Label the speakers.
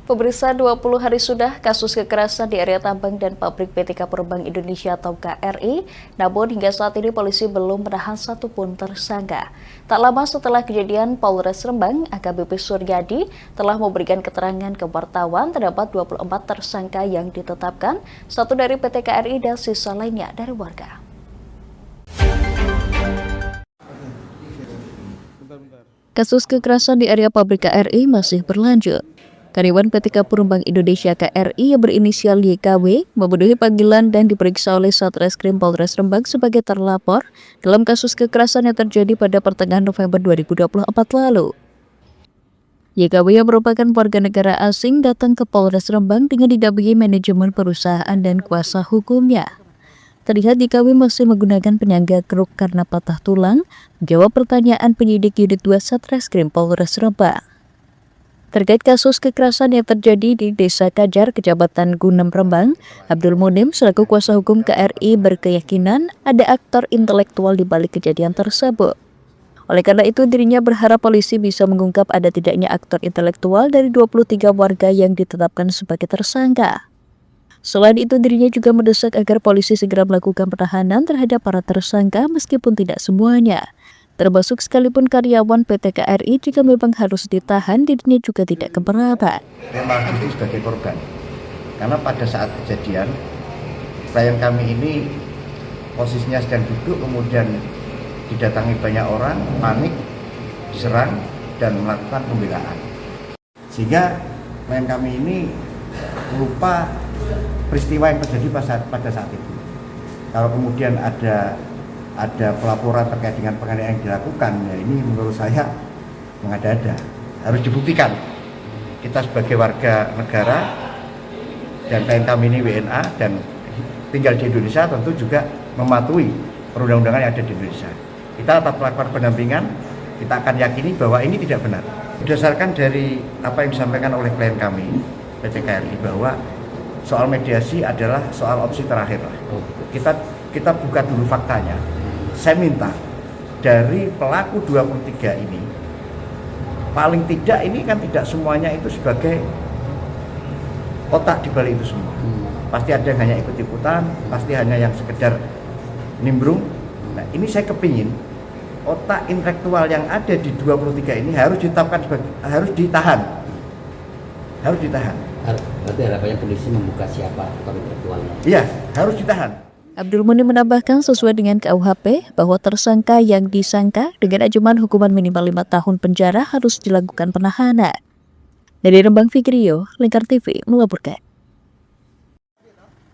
Speaker 1: Pemirsa, 20 hari sudah kasus kekerasan di area tambang dan pabrik PT Kapur Bank Indonesia atau KRI, namun hingga saat ini polisi belum menahan satupun tersangka. Tak lama setelah kejadian, Polres Rembang, AKBP Suryadi, telah memberikan keterangan ke wartawan terdapat 24 tersangka yang ditetapkan, satu dari PT KRI dan sisa lainnya dari warga. Kasus kekerasan di area pabrik KRI masih berlanjut. Karyawan PT Kapur Bank Indonesia KRI yang berinisial YKW memenuhi panggilan dan diperiksa oleh Satreskrim Polres Rembang sebagai terlapor dalam kasus kekerasan yang terjadi pada pertengahan November 2024 lalu. YKW yang merupakan warga negara asing datang ke Polres Rembang dengan didampingi manajemen perusahaan dan kuasa hukumnya. Terlihat YKW masih menggunakan penyangga keruk karena patah tulang, menjawab pertanyaan penyidik Unit 2 Satreskrim Polres Rembang. Terkait kasus kekerasan yang terjadi di Desa Kajar, Kecamatan Gunem, Rembang, Abdul Munim selaku kuasa hukum KRI berkeyakinan ada aktor intelektual di balik kejadian tersebut. Oleh karena itu, dirinya berharap polisi bisa mengungkap ada tidaknya aktor intelektual dari 23 warga yang ditetapkan sebagai tersangka. Selain itu, dirinya juga mendesak agar polisi segera melakukan penahanan terhadap para tersangka meskipun tidak semuanya. Termasuk sekalipun karyawan PT KRI jika memang harus ditahan, dirinya juga tidak keberatan.
Speaker 2: Memang itu sebagai korban, karena pada saat kejadian, klien kami ini posisinya sedang duduk, kemudian didatangi banyak orang, panik, diserang, dan melakukan pembelaan. Sehingga klien kami ini lupa peristiwa yang terjadi pada saat itu. Kalau kemudian ada pelaporan terkait dengan penganiayaan yang dilakukan, ya ini menurut saya mengada-ada, harus dibuktikan. Kita sebagai warga negara dan klien kami ini WNA dan tinggal di Indonesia tentu juga mematuhi perundang-undangan yang ada di Indonesia. Kita tetap melakukan pendampingan, kita akan yakini bahwa ini tidak benar. Berdasarkan dari apa yang disampaikan oleh klien kami, PT KRI, bahwa soal mediasi adalah soal opsi terakhir. Kita buka dulu faktanya. Saya minta dari pelaku 23 ini, paling tidak ini kan tidak semuanya itu sebagai otak di balik itu semua. Pasti ada yang hanya ikut-ikutan, pasti hanya yang sekedar nimbrung. Nah, ini saya kepingin otak intelektual yang ada di 23 ini harus ditetapkan harus ditahan. Harus ditahan.
Speaker 3: Berarti harapannya polisi membuka siapa otak intelektualnya?
Speaker 2: Iya, harus ditahan.
Speaker 1: Abdul Munim menambahkan sesuai dengan KUHP bahwa tersangka yang disangka dengan ancaman hukuman minimal 5 tahun penjara harus dilakukan penahanan. Dari Rembang, Fikrio, Lingkar TV melaporkan.